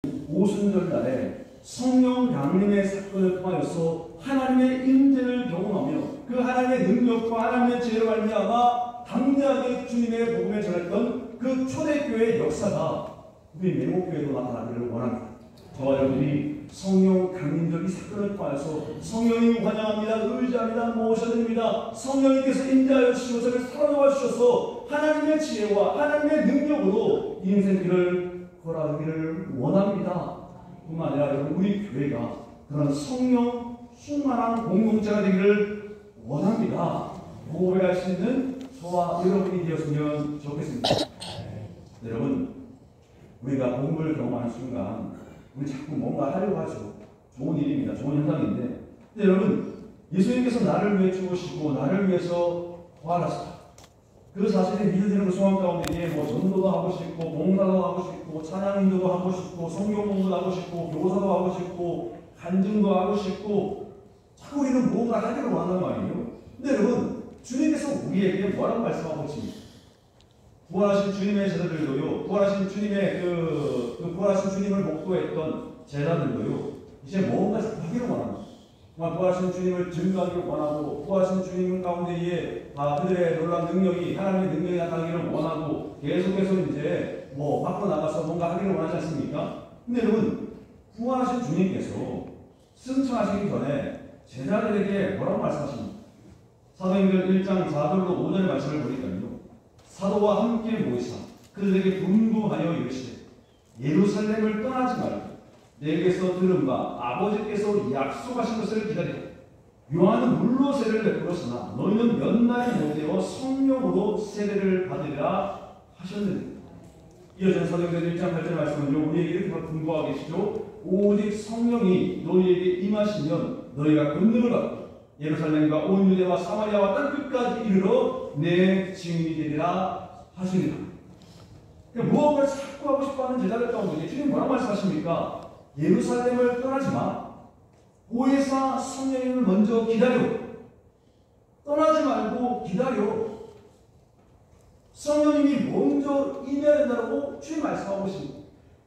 오순절 날에 성령 강림의 사건을 통하여서 하나님의 임재를 경험하며 그 하나님의 능력과 하나님의 지혜로 말미암아 담대하게 주님의 복음에 전했던 그 초대교회의 역사가 우리 매목교회도 나타나기를 원합니다. 저와 여러분이 성령 강림적 이 사건을 통하여서 성령님 환영합니다. 의지합니다. 모셔드립니다. 성령님께서 임재하여 주시고 저를 사랑하여 주셔서 하나님의 지혜와 하나님의 능력으로 인생길을 걸어가기를 원합니다. 뿐만 아니라 여러분 우리 교회가 그런 성령 충만한 공동체가 되기를 원합니다. 고백할 수 있는 저와 여러분이 되었으면 좋겠습니다. 네, 여러분 우리가 복음을 경험하는 순간 우리 자꾸 뭔가 하려고 하죠. 좋은 일입니다. 좋은 현상인데 근데 여러분 예수님께서 나를 위해 죽으시고 나를 위해서 부활하셨다. 그 사실이 믿어지는 소망 가운데 뭐 전도도 하고 싶고 봉사도 하고 싶고 찬양 인도도 하고 싶고 성경 공부도 하고 싶고 교사도 하고 싶고 간증도 하고 싶고 자꾸 우리는 뭔가 하기를 원한단 말이에요. 근데 여러분 주님께서 우리에게 뭐라고 말씀하고 계십니까? 부활하신 주님의 제자들도요, 부활하신 주님의 부활하신 주님을 목도했던 제자들도요, 이제 뭔가 하기를 원합니다. 부활하신 주님을 증거하기를 원하고, 부활하신 주님 가운데에 그들의 놀라운 능력이, 하나님의 능력이 나타나기를 원하고, 계속해서 이제 밖으로 나가서 뭔가 하기를 원하지 않습니까? 근데 여러분, 부활하신 주님께서 승천하시기 전에 제자들에게 뭐라고 말씀하십니까? 사도행전 1장 4절로 5절의 말씀을 보니까요. 사도와 함께 모이사 그들에게 분부하여 이르시되 예루살렘을 떠나지 말고 내게서 들은 바 아버지께서 약속하신 것을 기다리라. 요한은 물로 세례를 베풀었으나 너희는 몇 날이 못되어 성령으로 세례를 받으리라 하셨느니라. 이어진 사도행전 1장 8절 말씀은요 우리에게 이렇게 분부하고 계시죠. 오직 성령이 너희에게 임하시면 너희가 권능을 받고 예루살렘과 온 유대와 사마리아와 땅 끝까지 이르러 내 증인이 되리라 하시니라. 그러니까 무언가를 자꾸 하고 싶어하는 제자들 가운데 주님 뭐라고 말씀하십니까? 예루살렘을 떠나지 마. 보혜사 성령님을 먼저 기다려. 떠나지 말고 기다려. 성령님이 먼저 임해야 된다고 주님 말씀하고 계십니다.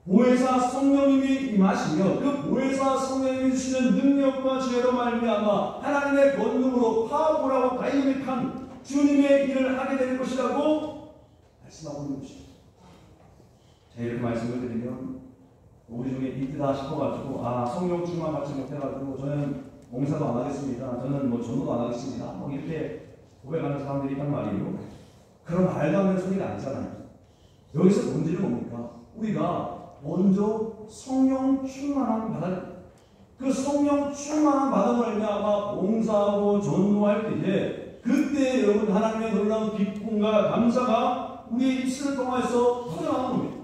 보혜사 성령님이 임하시며 그 보혜사 성령님이 주시는 능력과 지혜로 말미암아 하나님의 권능으로 파워풀하고 다이내믹한 주님의 일을 하게 될 것이라고 말씀하고 있는 것입니다. 제가 이렇게 말씀을 드리면 우리 중에 이쁘다 싶어가지고 성령 충만 받지 못해가지고 저는 봉사도 안 하겠습니다. 저는 전도도 안 하겠습니다. 이렇게 고백하는 사람들이 있단 말이에요. 그런 말도 안 되는 소리가 아니잖아요. 여기서 본질은 뭡니까? 우리가 먼저 성령 충만함 받아야 그 성령 충만함 받음을 말미암아 봉사하고 전도할 때에 그때 여러분 하나님의 놀라운 기쁨과 감사가 우리의 입술을 통해서 터져나오는 겁니다.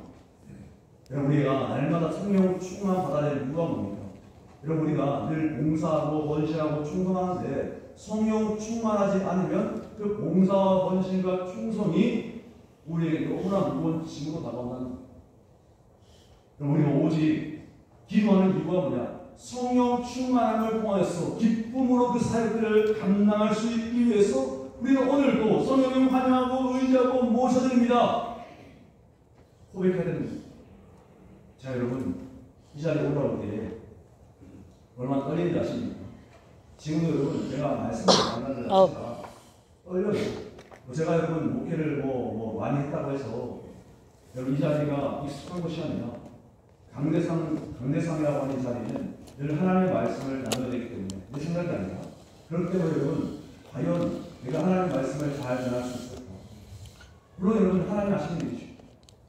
여러분 우리가 날마다 성령 충만 받아야 될 이유가 뭡니까? 여러분 우리가 늘 봉사하고 헌신하고 충성하는데 성령 충만하지 않으면 그 봉사와 헌신과 충성이 우리에게 너무나 무거운 짐으로 다가온다는 겁니다. 우리가 오직 기도하는 이유가 뭐냐? 성령 충만함을 통하여서 기쁨으로 그 사역들을 감당할 수 있기 위해서 우리는 오늘도 성령님 환영하고 의지하고 모셔드립니다. 고백해야 됩니다. 자 여러분 이 자리에 올라올 때 얼마나 떨리는지 아십니까? 지금도 여러분 제가 말씀을 만나는 자체가 떨려요. 제가 여러분 목회를 많이 했다고 해서 여러분 이 자리가 익숙한 것이 아니라 강대상이라고 하는 자리는 늘 하나님의 말씀을 나눠야 되기 때문에 내 생각이 아니라 그렇기 때문에 여러분 과연 내가 하나님의 말씀을 잘 전할 수 있을까? 물론 여러분 하나님 아시는 일이죠.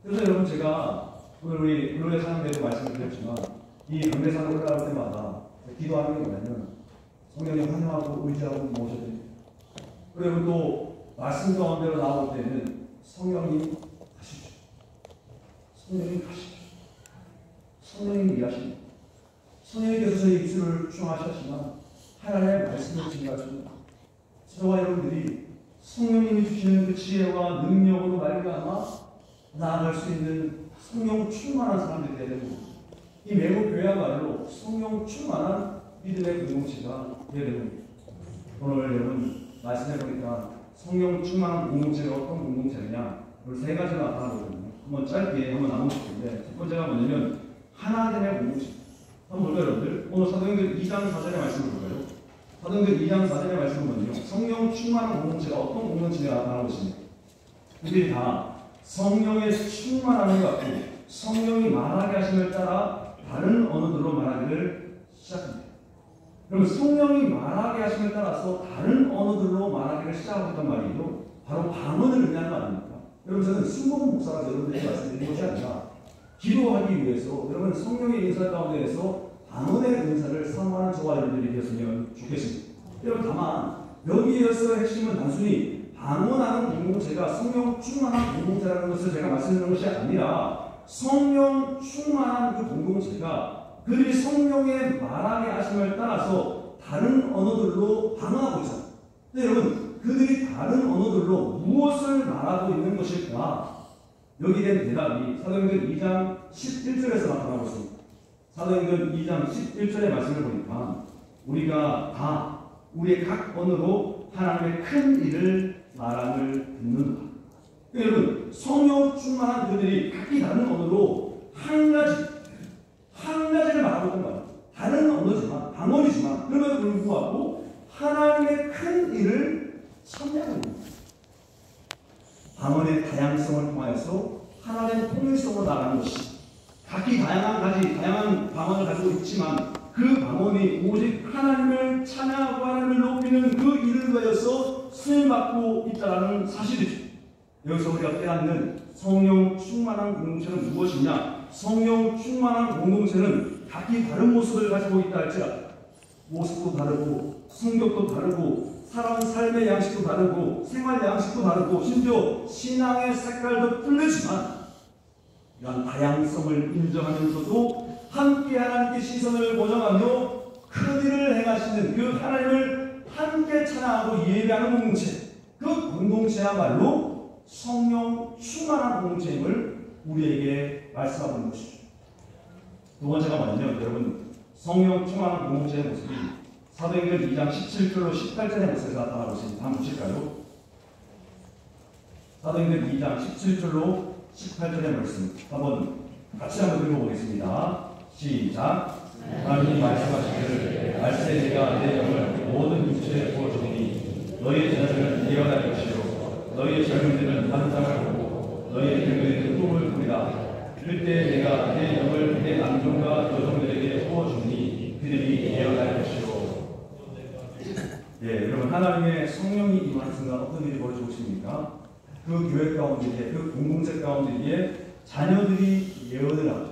그래서 여러분 제가 오늘 우리 블루의 사람들도 말씀을 드렸지만 이 강대상에 올라갈 때마다 기도하는 게 뭐냐면 성령님 환영하고 의지하고 모셔드립니다. 그리고 또 말씀 가운데로 나올 때는 성령님 가시죠. 성령님 가시죠. 성령님이 일하십니다. 성령님께서 저희 입술을 충만하셨지만 하나님의 말씀을 증거하십니다. 저와 여러분들이 성령님이 주시는 그 지혜와 능력으로 말미암아 나아갈 수 있는 성령 충만한 사람들이 되야 됩니다. 이 매국 교회야말로 성령 충만한 믿음의 공동체가 되야 됩니다. 오늘 여러분 말씀해보니까 성령 충만한 공동체가 어떤 공동체냐? 세 가지가 나타나거든요. 한번 짧게 한번 나누고 싶은데 첫 번째가 뭐냐면 하나됨의 공동체. 한번 볼까요, 여러분들? 오늘 사도행전 2장 4절의 말씀을 볼까요? 사도행전 2장 4절의 말씀을 보면요. 성령 충만한 공동체가 어떤 공동체가 나타나고 있습니다. 이들이 다 성령의 충만함을 갖고 성령이 말하게 하심을 따라 다른 언어들로 말하기를 시작합니다. 그러면 성령이 말하게 하심을 따라서 다른 언어들로 말하기를 시작하고 있단 말이죠. 바로 방언을 의미하는 거 아닙니까? 여러분, 저는 순복음 목사가 여러분들에게 말씀드린 것이 아니라 기도하기 위해서 여러분 성령의 인사 가운데에서 방언의 은사를 사모하는 저와 여러분들이 되었으면 좋겠습니다. 여러분, 다만 여기에서 핵심은 단순히 방언하는 공동체가 성령 충만한 공동체라는 것을 제가 말씀드리는 것이 아니라 성령 충만한 그 공동체가 그들이 성령의 말하게 하심을 따라서 다른 언어들로 방언하고 있어요. 근데 여러분, 그들이 다른 언어들로 무엇을 말하고 있는 것일까? 여기에 대한 대답이 사도행전 2장 11절에서 나타나고 있습니다. 사도행전 2장 11절의 말씀을 보니까 우리가 다 우리의 각 언어로 하나님의 큰 일을 말함을 듣는다. 그러니까 여러분, 성령 충만한 그들이 각기 다른 언어로 한 가지를 말하고 있는 거예요. 다른 언어지만, 방언이지만, 그럼에도 불구하고 하나님의 큰 일을 참여하고 있는 거예요. 방언의 다양성을 통하여서 하나님의 통일성으로 나가는 것이 각기 다양한 방언을 가지고 있지만 그 방언이 오직 하나님을 찬양하고 하나님을 높이는 그 일을 위하여서 쓰임받고 있다는 사실이죠. 여기서 우리가 깨닫는 성령 충만한 공동체는 무엇이냐? 성령 충만한 공동체는 각기 다른 모습을 가지고 있다 할지라도 모습도 다르고 성격도 다르고 살아온 삶의 양식도 다르고 생활 양식도 다르고 심지어 신앙의 색깔도 틀리지만 이러한 다양성을 인정하면서도 함께 하나님께 시선을 고정하며 큰 일을 행하시는 그 하나님을 함께 찬양하고 예배하는 공동체, 그 공동체야말로 성령 충만한 공동체임을 우리에게 말씀하고 있는 것이죠. 두 번째가 뭐냐면 여러분, 성령 충만한 공동체의 모습이 사도행전 2장 17절로 18절의 모습에서 나타나고 있습니다. 한번 보실까요? 사도행전 2장 17절로 18절의 말씀 한번 같이 한번 읽어보겠습니다. 시작. 하나님이 말씀하시기를 알세 내가 내 영을 모든 육체에 부어주니 너희의 자녀들은 예언할 것이요 너희의 젊은이들은 환상을 보고 너희의 늙은이들은 꿈을 꾸리라. 그때 내가 내 영을 내 남종과 여종들에게 부어주니 그들이 예언할 것이요. 예, 여러분, 하나님의 성령이 임하는 순간 어떤 일이 벌어지고 있습니까? 그 교회 가운데에, 그 공동체 가운데에 자녀들이 예언을 하고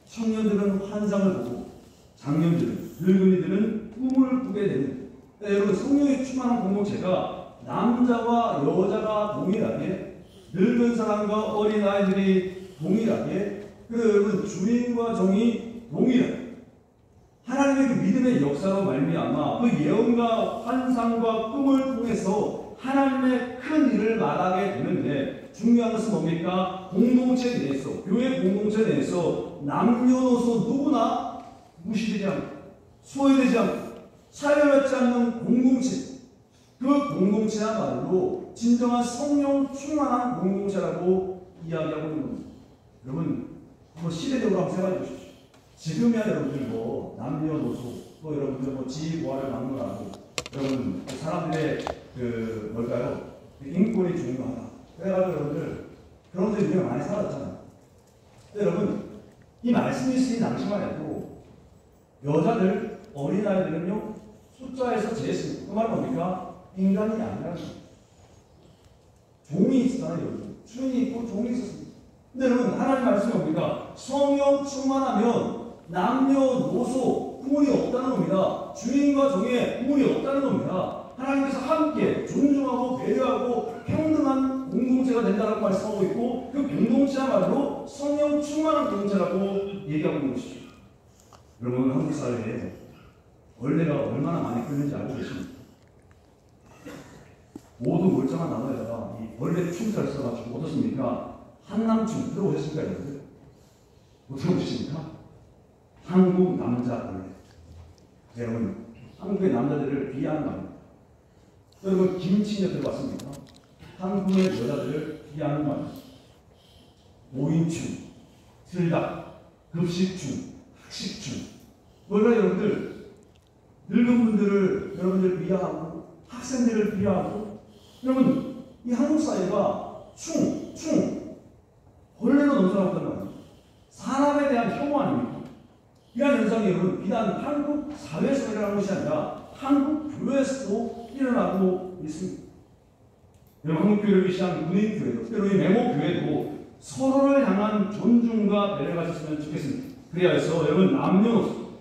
청년들은 환상을 보고 장년들은, 늙은이들은 꿈을 꾸게 되는, 여러분, 성령의 충만한 공동체가 남자와 여자가 동일하게, 늙은 사람과 어린 아이들이 동일하게, 그리고 여러분, 주인과 종이 동일하게 하나님의 그 믿음의 역사로 말미암아 그 예언과 환상과 꿈을 통해서 하나님의 큰 일을 말하게 되는데, 중요한 것은 뭡니까? 공동체 내에서, 교회 공동체 내에서 남녀노소 누구나 무시되지 않고 소외되지 않고 차별받지 않는 공동체, 그 공동체야말로 진정한 성령 충만한 공동체라고 이야기하고 있는 겁니다. 여러분, 한번 시대적으로 한번 생각해 보십시오. 지금이야 여러분들 뭐 남녀노소, 또 여러분들 뭐 지위보화를 막론하고, 여러분 사람들의 그 뭘까요? 인권이 중요하다. 그래가지고 여러분들 그런 데 우리가 많이 살았잖아요. 근데 여러분, 이 말씀이 쓰인 당시만 해도 여자들, 어린아이들은요 숫자에서 제했습니다. 그 말은 뭡니까? 인간이 아니라는 거예요. 종이 있었잖아요. 여러분, 주인이 있고 종이 있었습니다. 근데 여러분, 하나님 말씀이 뭡니까? 성령 충만하면 남녀노소 구분이 없다는 겁니다. 주인과 종의 구분이 없다는 겁니다. 하나님께서 함께 존중하고 배려하고 평등한 공동체가 된다고 말씀하고 있고, 그 공동체야말로 성령 충만한 공동체라고 얘기하고 있는 것이죠. 여러분, 한국 사회에 원래가 얼마나 많이 끓는지 알고 계십니까? 모두 멀쩡한 나무에다가 이 벌레 춤을 써가지고 어떻습니까? 한남춤 들어보셨습니까, 여러분들? 못 들어보십니까? 한국 남자 벌레. 여러분, 한국의 남자들을 비하하는 말입니다. 여러분, 김치녀 들어봤습니까? 한국의 여자들을 비하하는 말입니다. 5인춤, 틀각, 급식충, 학식충. 원래 여러분들 늙은 분들을 여러분들 비하하고 학생들을 비하하고 여러분 이 한국 사회가 벌레로 넘쳐나고 있단 말이에요. 사람에 대한 혐오 아닙니까? 이러한 현상이 여러분 비단 한국 사회에서 일어나는 것이 아니라 한국 교회에서도 일어나고 있습니다. 여러분 한국 교회를 위시한 군인 교회도 특별히 우리 메모 교회도 서로를 향한 존중과 배려가 있었으면 좋겠습니다. 그래야 해서 여러분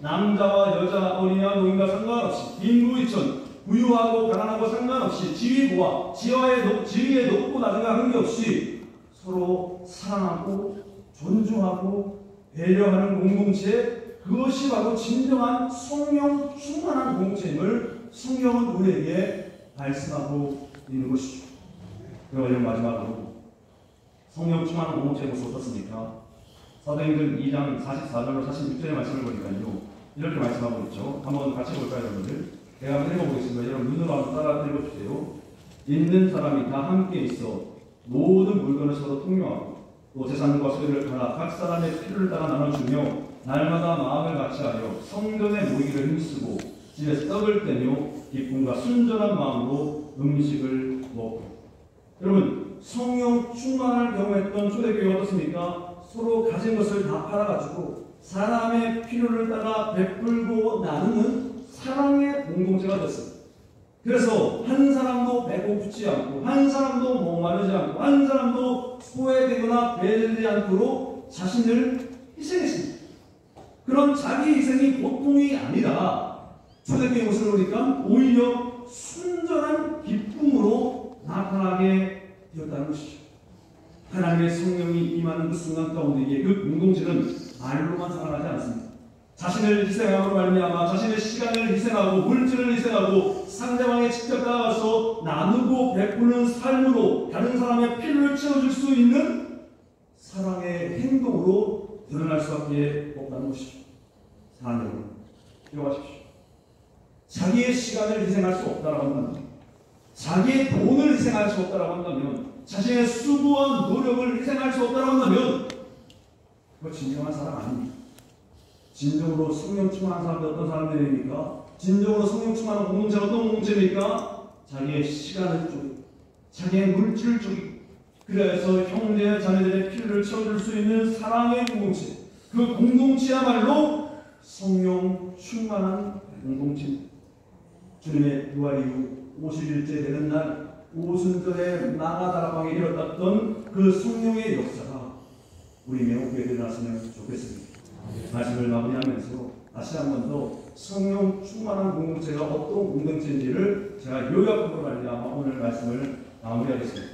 남자와 여자, 어린이와 노인과 상관없이 빈부이천, 부유하고 가난하고 상관없이 지위에 높고 낮은가 관계없이 서로 사랑하고 존중하고 배려하는 공동체, 그것이 바로 진정한 성령 충만한 공동체임을 성경은 우리에게 말씀하고 있는 것이죠. 그리고 마지막으로 성령 충만한 공동체의 모습 어떻습니까? 사도행전 2장 44절로 46절의 말씀을 보니까요, 이렇게 말씀하고 있죠. 한번 같이 볼까요, 여러분들? 제가 한번 읽어보겠습니다. 여러분 눈으로 한번 따라 읽어주세요. 있는 사람이 다 함께 있어 모든 물건을 서로 통용하고 또 재산과 소유를 팔아 각 사람의 필요를 따라 나눠주며 날마다 마음을 같이하여 성전에 모이기를 힘쓰고 집에서 떡을 떼며 기쁨과 순전한 마음으로 음식을 먹고. 여러분 성령 충만을 경험했던 초대교회가 어떻습니까? 서로 가진 것을 다 팔아가지고 사람의 필요를 따라 베풀고 나누는 사랑의 공동체가 됐습니다. 그래서 한 사람도 배고프지 않고 한 사람도 목마르지 않고 한 사람도 소외되거나 배제되지 않도록 자신을 희생했습니다. 그런 자기 희생이 보통이 아니라 초대교회 모습을 보니까 오히려 순전한 기쁨으로 나타나게 되었다는 것이죠. 하나님의 성령이 임하는 그 순간 가운데에 그 공동체는 말로만 살아나지 않습니다. 자신을 희생함으로 말미암아 자신의 시간을 희생하고 물질을 희생하고 상대방에 직접 다가가서 나누고 베푸는 삶으로 다른 사람의 필요를 채워줄 수 있는 사랑의 행동으로 드러날 수밖에 없다는 것이죠. 사랑하는 여러분, 기억하십시오. 자기의 시간을 희생할 수 없다라고 한다면, 자기의 돈을 희생할 수 없다라고 한다면, 자신의 수고와 노력을 희생할 수 없다라고 한다면 그거 진정한 사람 아닙니다. 진정으로 성령 충만한 사람들 어떤 사람들입니까? 진정으로 성령 충만한 공동체가 어떤 공동체입니까? 자기의 시간을 쪼개고 자기의 물질을 쪼개고 그래서 형제 자매들의 필요를 채워줄 수 있는 사랑의 공동체, 그 공동체야말로 성령 충만한 공동체입니다. 주님의 부활 이후 50일째 되는 날 오순절에 나가다라방에 일어났던 그 성령의 역사가 우리 매혹교회에 일어났으면 좋겠습니다. 말씀을 마무리하면서 다시 한 번 더 성령 충만한 공동체가 어떤 공동체인지를 제가 요약적으로 말미암아 오늘 말씀을 마무리하겠습니다.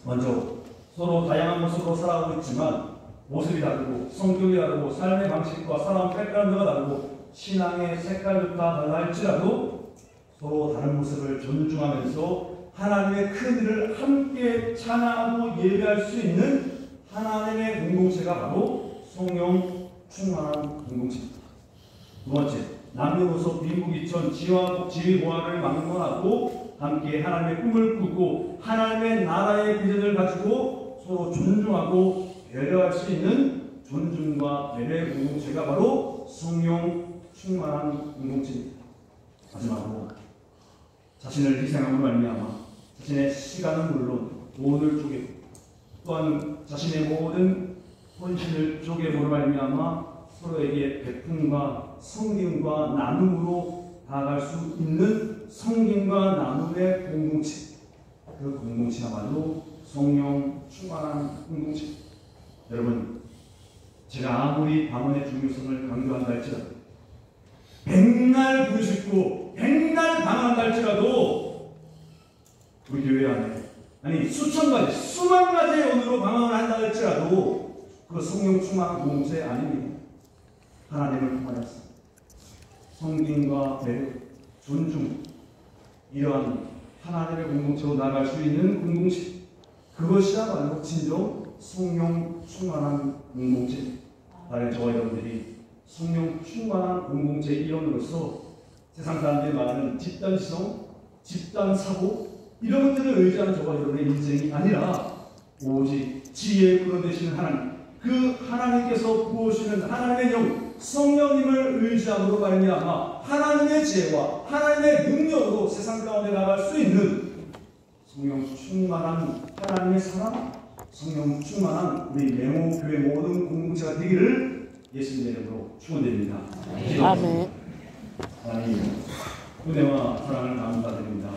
먼저 서로 다양한 모습으로 살아가고 있지만 모습이 다르고 성격이 다르고 삶의 방식과 살아온 백그라운드가 다르고 신앙의 색깔도 다 달라 할지라도 서로 다른 모습을 존중하면서 하나님의 큰 일을 함께 찬양하고 예배할 수 있는 하나님의 공동체가 바로 성령 충만한 공동체입니다. 두 번째, 남녀노소 빈부귀천 지위보화를 막론하고 함께 하나님의 꿈을 꾸고 하나님의 나라의 비전을 가지고 서로 존중하고 배려할 수 있는 존중과 배려의 공동체가 바로 성령 충만한 공동체입니다. 마지막으로 자신을 희생함으로 말미암아 자신의 시간은 물론 돈을 쪼개고 또한 자신의 모든 혼신을 쪼개므로 말미암아 서로에게 베품과 섬김과 나눔으로 다가갈 수 있는 섬김과 나눔의 공동체, 그 공동체야말로 성령 충만한 공동체. 여러분, 제가 아무리 방언의 중요성을 강조한다 할지라도 백날 부르짖고 백날 방언한다 할지라도 우리 교회 안에 아니 수천 가지 수만 가지의 언어로 방언을 한다 할지라도 그 성령 충만한 공동체 아닙니다. 하나님을 통하여서 성김과 배려, 존중, 이러한 하나님의 공동체로 나갈 수 있는 공동체, 그것이야말로 진정 성령 충만한 공동체. 나는 저와 여러분들이 성령 충만한 공동체 일원으로서 세상 사람들이 말하는 집단지성, 집단사고 이런 것들을 의지하는 저와 여러분의 인생이 아니라 오직 지혜에 끌어내시는 하나님, 그 하나님께서 부으시는 하나님의 영 성령님을 의지함으로 말미암아 하나님의 지혜와 하나님의 능력으로 세상 가운데 나갈 수 있는 성령 충만한 하나님의 사람, 성령 충만한 우리 명호 교회 모든 공동체가 되기를 예수님의 이름으로 축원드립니다. 아멘. 하나님 은혜와 사랑을 감사드립니다.